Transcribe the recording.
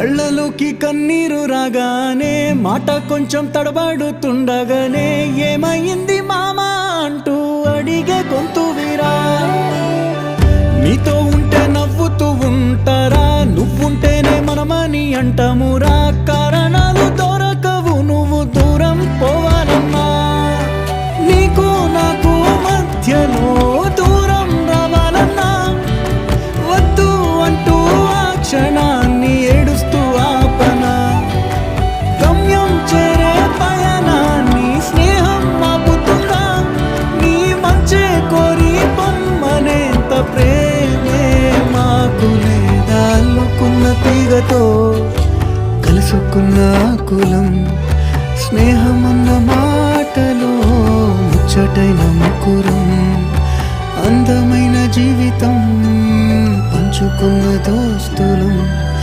కళ్ళలోకి కన్నీరు రాగానే మాట కొంచెం తడబడుతుండగానే ఏమైంది మామా అంటూ అడిగే గొంతు వీరా. నీతో ఉంటే నవ్వుతూ ఉంటారా, నువ్వుంటేనే మనమని అంటామురా. కారణాలు దొరకవు నువ్వు దూరం పోవాలన్నా, నీకు నాకు మధ్యలో దూరం రావాలన్నా. వద్దు అంటూ ఆ క్షణాన్ని ఏడుస్తూ ఆపనా. గమ్యం చేరే పయనాన్ని స్నేహం ఆపుతుందా. నీ మంచే కోరి పొమ్మనేంత ప్రేమే మాకు లేదా. అల్లుకున్న తీగతో కలుసుకున్న కులం, స్నేహమన్న మాటలో ముచ్చటైన ముకురం. అందమైన జీవితం పంచుకున్న దోస్తులం.